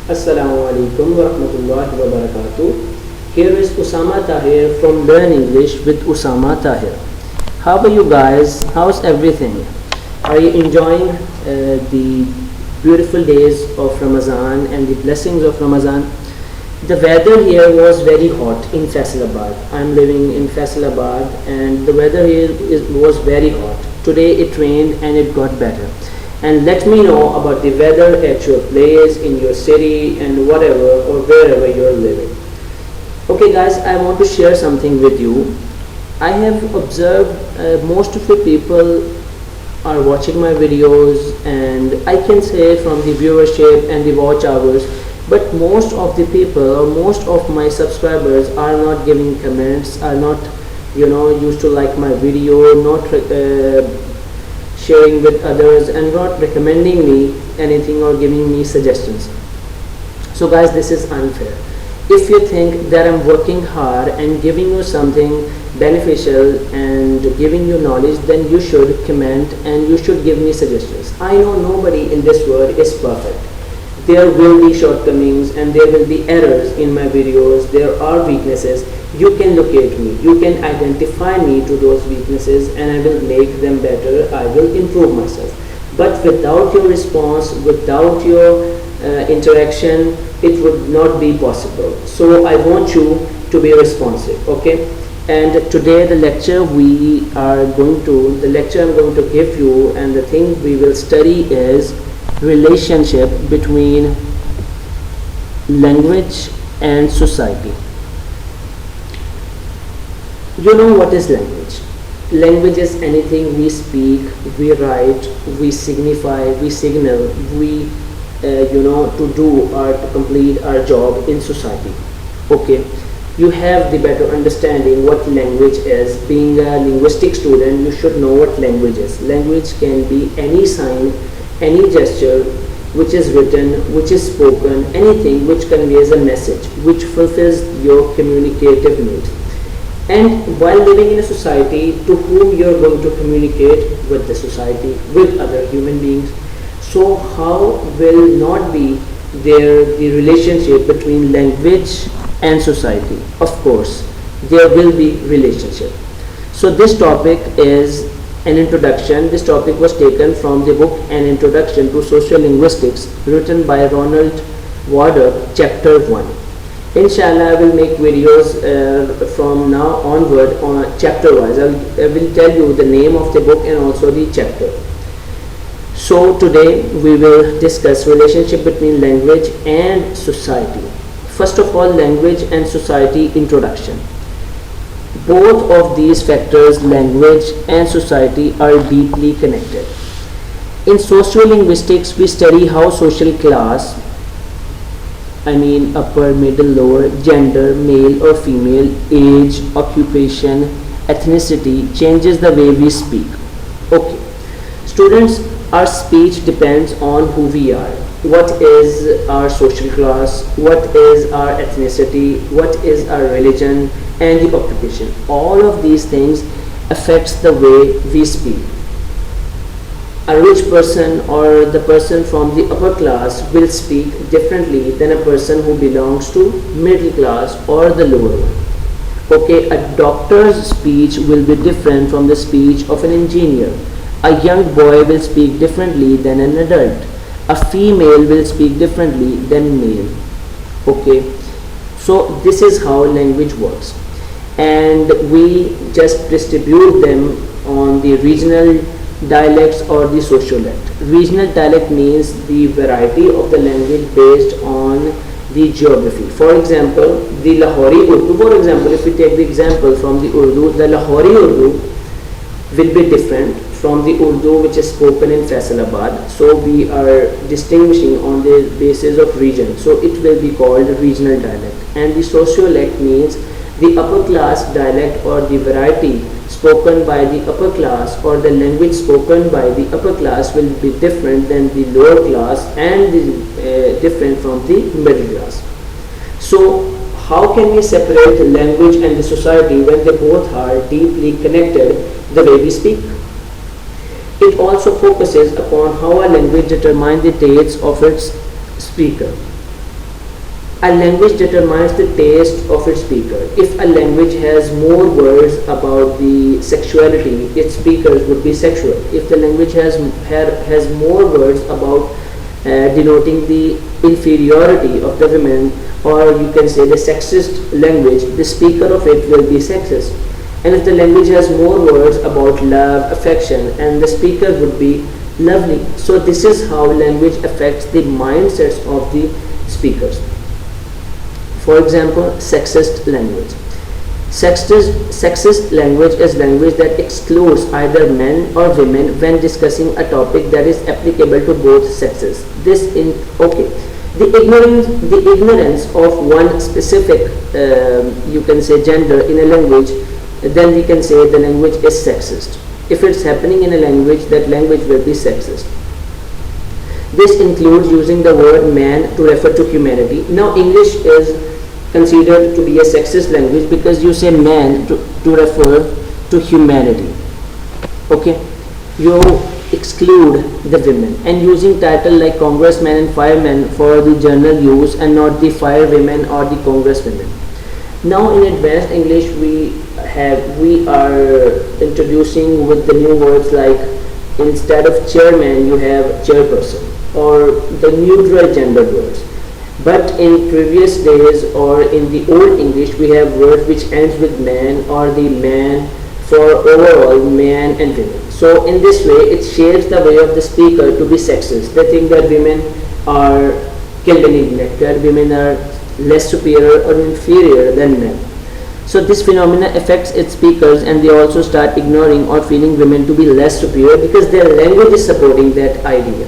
Assalamu alaikum wa rahmatullahi wa barakatuh. Here is Usama Tahir from Learn English with Usama Tahir. How are you guys? How's everything? Are you enjoying the beautiful days of Ramadan and the blessings of Ramadan? The weather here was very hot in Faisalabad. I'm living in Faisalabad and the weather here was very hot. Today it rained and it got better. And let me know about the weather at your place, in your city and whatever or wherever you're living. Okay guys, I want to share something with you. I have observed most of the people are watching my videos, and I can say from the viewership and the watch hours, but most of the people or most of my subscribers are not giving comments, are not used to like my video, not sharing with others and not recommending me anything or giving me suggestions. So guys, this is unfair. If you think that I'm working hard and giving you something beneficial and giving you knowledge, then you should comment and you should give me suggestions. I know nobody in this world is perfect. There will be shortcomings and there will be errors in my videos. There are weaknesses. You can locate me, you can identify me to those weaknesses, and I will make them better. I will improve myself. But without your response, without your interaction, it would not be possible. So I want you to be responsive, okay? And today the lecture I'm going to give you, and the thing we will study is relationship between language and society. You know what is language? Language is anything we speak, we write, we signify, we signal, we to do or to complete our job in society. Okay, you have the better understanding what language is. Being a linguistic student, you should know what language is. Language can be any sign, any gesture which is written, which is spoken, anything which conveys a message, which fulfills your communicative needs. And while living in a society, to whom you are going to communicate with the society, with other human beings. So how will not be there the relationship between language and society? Of course, there will be relationship. So this topic is an introduction. This topic was taken from the book An Introduction to Social Linguistics, written by Ronald Warder, Chapter 1. Inshallah, I will make videos from now onward on chapter wise. I will tell you the name of the book and also the chapter. So today we will discuss relationship between language and society. First of all, language and society introduction. Both of these factors, language and society, are deeply connected. In sociolinguistics, we study how social class, upper, middle, lower, gender, male or female, age, occupation, ethnicity changes the way we speak. Okay. Students, our speech depends on who we are. What is our social class? What is our ethnicity? What is our religion and the occupation? All of these things affects the way we speak. A rich person or the person from the upper class will speak differently than a person who belongs to middle class or the lower one. Okay, a doctor's speech will be different from the speech of an engineer. A young boy will speak differently than an adult. A female will speak differently than male. Okay, so this is how language works, and we just distribute them on the regional dialects or the sociolect. Regional dialect means the variety of the language based on the geography. For example, the Lahori Urdu, for example, if we take the example from the Urdu, the Lahori Urdu will be different from the Urdu which is spoken in Faisalabad. So we are distinguishing on the basis of region. So it will be called regional dialect. And the sociolect means the upper class dialect or the variety spoken by the upper class or the language spoken by the upper class will be different than the lower class and different from the middle class. So how can we separate the language and the society when they both are deeply connected the way we speak? It also focuses upon how a language determines the traits of its speaker. A language determines the taste of its speaker. If a language has more words about the sexuality, its speakers would be sexual. If the language has more words about denoting the inferiority of the women, or you can say the sexist language, the speaker of it will be sexist. And if the language has more words about love, affection, and the speaker would be lovely. So this is how language affects the mindsets of the speakers. For example, sexist language. Sexist language is language that excludes either men or women when discussing a topic that is applicable to both sexes. The ignorance of one specific, you can say, gender in a language, then we can say the language is sexist. If it's happening in a language, that language will be sexist. This includes using the word man to refer to humanity. Now English is considered to be a sexist language because you say man to refer to humanity. Okay, you exclude the women, and using title like congressman and fireman for the general use and not the firewomen or the congresswomen. Now in advanced English we are introducing with the new words like, instead of chairman you have chairperson, or the neutral gender words. But in previous days or in the old English, we have words which ends with man, or the man for overall man and women. So in this way, it shapes the way of the speaker to be sexist. They think that women are killed and neglected, women are less superior or inferior than men. So this phenomena affects its speakers, and they also start ignoring or feeling women to be less superior because their language is supporting that idea.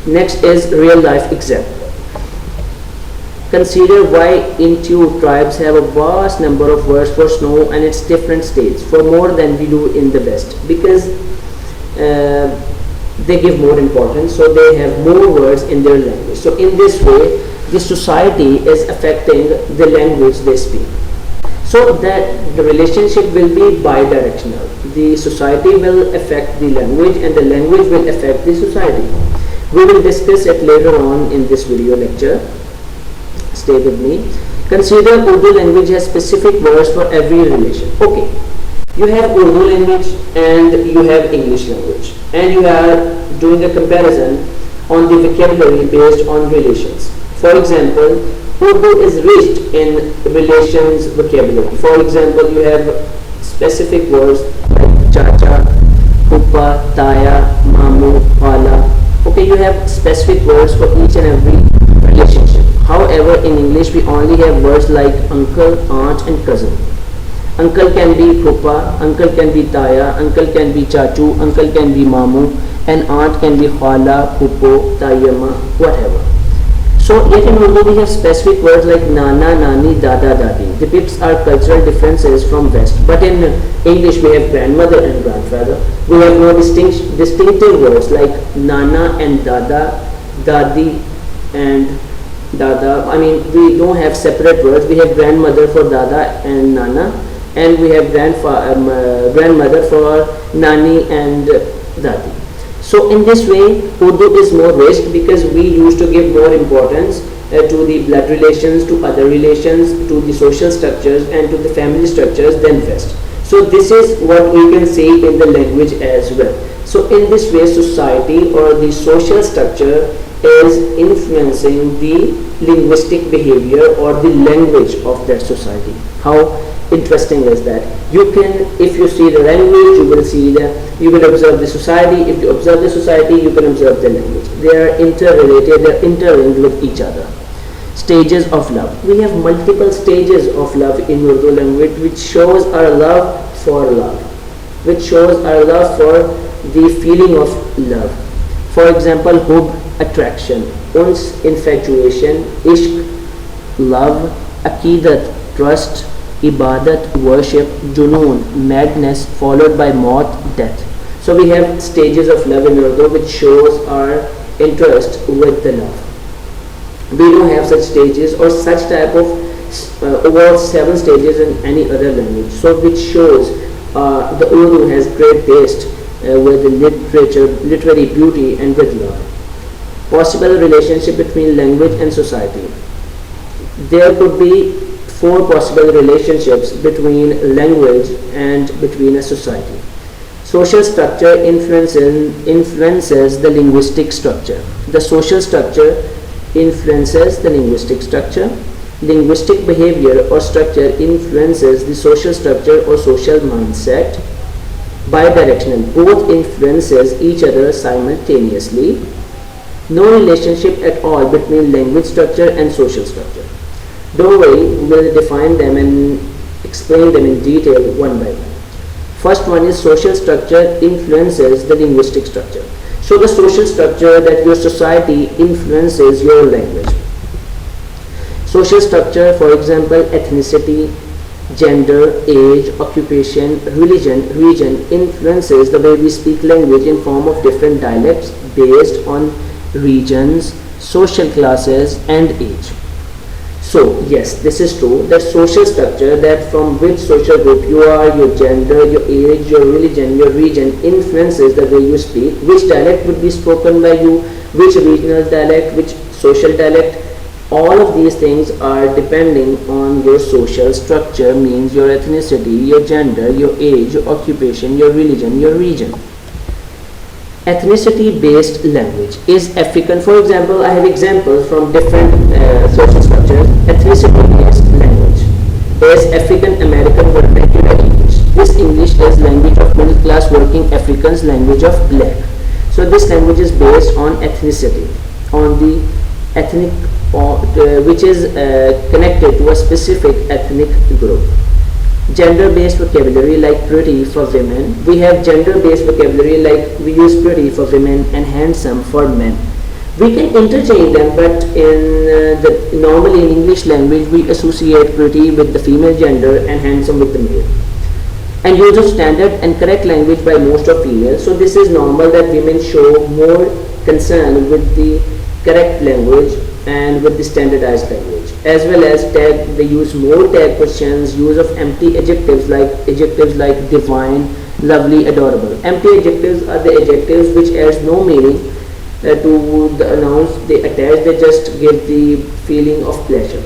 Next is real life example. Consider why Intu tribes have a vast number of words for snow and its different states, for more than we do in the West, because they give more importance, so they have more words in their language. So in this way, the society is affecting the language they speak. So that the relationship will be bidirectional. The society will affect the language, and the language will affect the society. We will discuss it later on in this video lecture. Stay with me. Consider Urdu language has specific words for every relation. Okay, you have Urdu language and you have English language, and you are doing a comparison on the vocabulary based on relations. For example, Urdu is rich in relations vocabulary. For example, you have specific words like chacha, puppa, taya, mamu, hala. Okay, you have specific words for each and every relationship. However, in English we only have words like uncle, aunt and cousin. Uncle can be puppa, uncle can be taya, uncle can be chachu, uncle can be mamu, and aunt can be khala, puppo, tayama, whatever. So yet in Urdu we have specific words like nana, nani, dada, dadi. Depicts our cultural differences from West. But in English we have grandmother and grandfather. We have no distinctive words like nana and dada, dadi and dada. I mean, we don't have separate words. We have grandmother for dada and nana, and we have grandmother for nani and dadi. So in this way, Urdu is more rich because we used to give more importance to the blood relations, to other relations, to the social structures and to the family structures than West. So this is what we can say in the language as well. So in this way, society or the social structure is influencing the linguistic behavior or the language of that society. How interesting is that? You can, if you see the language, you will observe the society. If you observe the society, you can observe the language. They are interrelated, they are interlinked with each other. Stages of love. We have multiple stages of love in Urdu language, which shows our love for love, which shows our love for the feeling of love. For example, hub, attraction, uns, infatuation, ishq, love, aqidat, trust, ibadat, worship, junoon, madness, followed by maut, death. So we have stages of love in Urdu which shows our interest with the love. We don't have such stages or such type of over 7 stages in any other language. So which shows the Urdu has great taste with the literature, literary beauty and with love. Possible relationship between language and society. There could be four possible relationships between language and between a society. Social structure influences the linguistic structure. The social structure influences the linguistic structure. Linguistic behavior or structure influences the social structure or social mindset. Bidirectional, both influences each other simultaneously. No relationship at all between language structure and social structure. Don't worry, we will define them and explain them in detail one by one. First one is social structure influences the linguistic structure. So the social structure that your society influences your language. Social structure, for example, ethnicity, gender, age, occupation, religion, region influences the way we speak language in form of different dialects based on regions, social classes and age. So yes, this is true, that social structure, that from which social group you are, your gender, your age, your religion, your region influences the way you speak, which dialect would be spoken by you, which regional dialect, which social dialect. All of these things are depending on your social structure, means your ethnicity, your gender, your age, your occupation, your religion, your region. Ethnicity based language is African. For example, I have examples from different social structures. Ethnicity based language is African American vernacular English. This English is language of middle class working Africans, language of black. So this language is based on ethnicity, on the ethnic which is connected to a specific ethnic group. Gender-based vocabulary, like pretty for women. We have gender-based vocabulary, like we use pretty for women and handsome for men. We can interchange them, but normally in English language we associate pretty with the female gender and handsome with the male. And use of standard and correct language by most of females. So this is normal that women show more concern with the correct language and with the standardized language, as well as tag. They use more tag questions, use of empty adjectives like divine, lovely, adorable. Empty adjectives are the adjectives which adds no meaning to the nouns they attach. They just give the feeling of pleasure,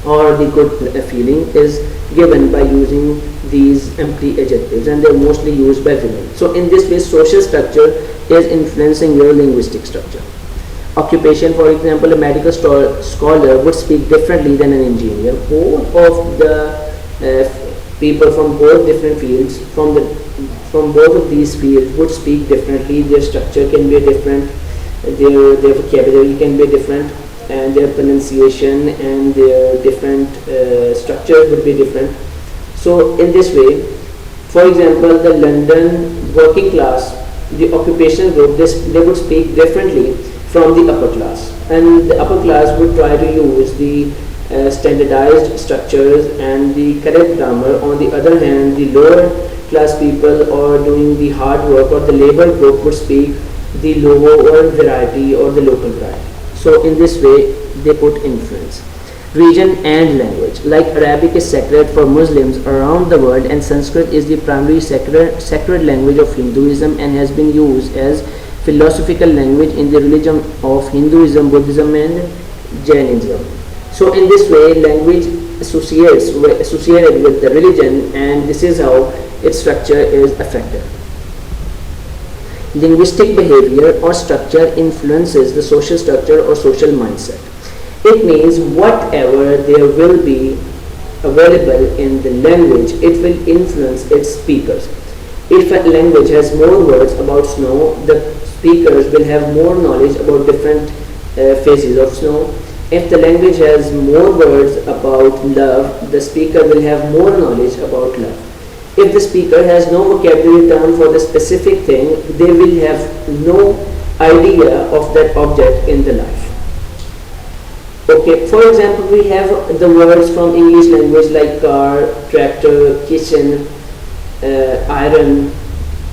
or the good feeling is given by using these empty adjectives, and they're mostly used by women. So in this way, social structure is influencing your linguistic structure. Occupation, for example, a medical scholar would speak differently than an engineer. Both of the people from both different fields, from both of these fields would speak differently. Their structure can be different, their vocabulary can be different, and their pronunciation and their different structures would be different. So in this way, for example, the London working class, the occupational group, they would speak differently from the upper class, and the upper class would try to use the standardized structures and the correct grammar. On the other hand, the lower class people, or doing the hard work, or the labor group, would speak the lower variety or the local variety. So in this way they put influence. Region and language, like Arabic is sacred for Muslims around the world, and Sanskrit is the primary sacred language of Hinduism and has been used as philosophical language in the religion of Hinduism, Buddhism and Jainism. So in this way, language associated with the religion, and this is how its structure is affected. Linguistic behavior or structure influences the social structure or social mindset. It means whatever there will be available in the language, it will influence its speakers. If a language has more words about snow, the speakers will have more knowledge about different phases of snow. If the language has more words about love, the speaker will have more knowledge about love. If the speaker has no vocabulary term for the specific thing, they will have no idea of that object in the life. Okay, for example, we have the words from English language like car, tractor, kitchen, iron,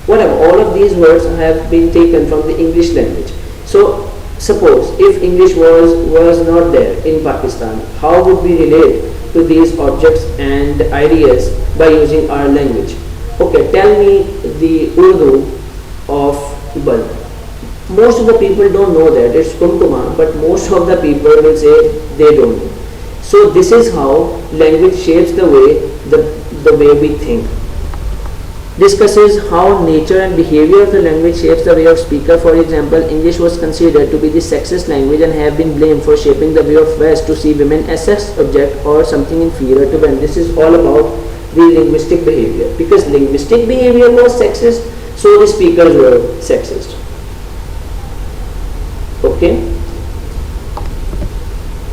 whatever. All of these words have been taken from the English language. So suppose if English was not there in Pakistan, how would we relate to these objects and ideas by using our language? Okay, tell me the Urdu of bulb. Most of the people don't know that it's kumkuma, but most of the people will say they don't know. So this is how language shapes the way we think. Discusses how nature and behavior of the language shapes the way of speaker. For example, English was considered to be the sexist language and have been blamed for shaping the way of West to see women as sex object or something inferior to men. This is all about the linguistic behavior. Because linguistic behavior was sexist, so the speakers were sexist. Okay?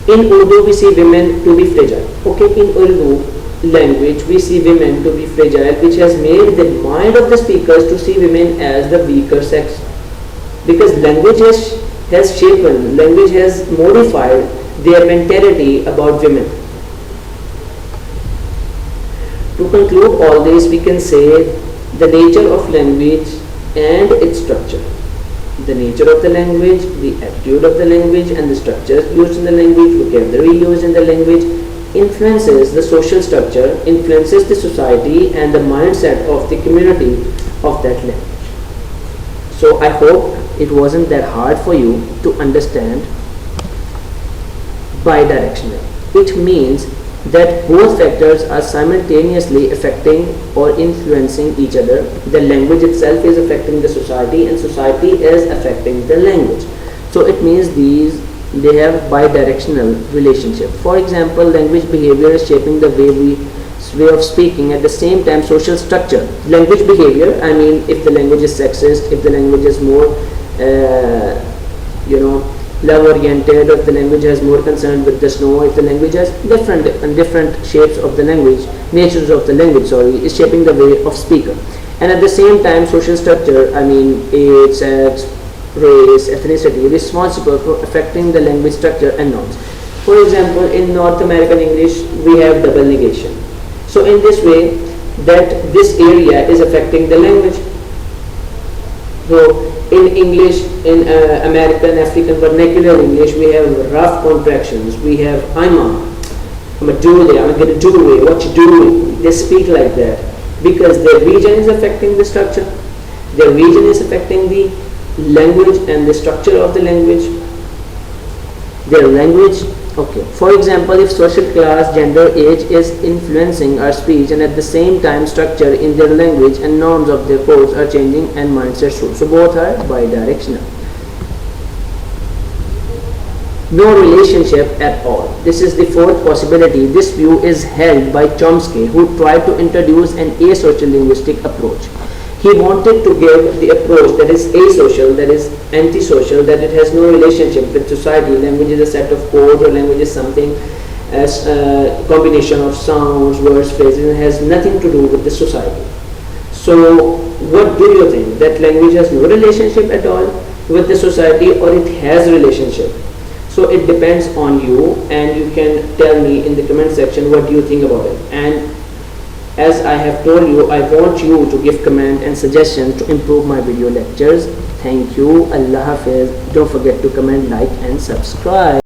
In Urdu we see women to be fragile. Okay, in Urdu language we see women to be fragile, which has made the mind of the speakers to see women as the weaker sex. Because language has shapen, language has modified their mentality about women. To conclude all this, we can say the nature of language and its structure. The nature of the language, the attitude of the language, and the structures used in the language, vocabulary used in the language, influences the social structure, influences the society and the mindset of the community of that language. So I hope it wasn't that hard for you to understand bidirectional. It means that both factors are simultaneously affecting or influencing each other. The language itself is affecting the society and society is affecting the language. So it means they have bidirectional relationship. For example, language behavior is shaping the way of speaking. At the same time, social structure, language behavior, I mean if the language is sexist, if the language is more love oriented, if the language has more concern with the snow, if the language has different shapes of the language, natures of the language, is shaping the way of speaker. And at the same time, social structure, I mean age, sex, race, ethnicity, responsible for affecting the language structure and norms. For example, in North American English we have double negation. So in this way, that this area is affecting the language. So in English, in American, African vernacular English, we have rough contractions. We have I'm a do I'm gonna do it, what you doing? They speak like that because their region is affecting the structure. Their region is affecting the language and the structure of the language. Their language. Okay. For example, if social class, gender, age is influencing our speech, and at the same time structure in their language and norms of their codes are changing and mindsets too. So both are bidirectional. No relationship at all. This is the fourth possibility. This view is held by Chomsky, who tried to introduce an asocial linguistic approach. He wanted to give the approach that is asocial, that is antisocial, that it has no relationship with society. Language is a set of codes, or language is something as a combination of sounds, words, phrases, and has nothing to do with the society. So what do you think? That language has no relationship at all with the society, or it has relationship? So it depends on you, and you can tell me in the comment section what do you think about it. And as I have told you, I want you to give comment and suggestions to improve my video lectures. Thank you. Allah Hafiz. Don't forget to comment, like and subscribe.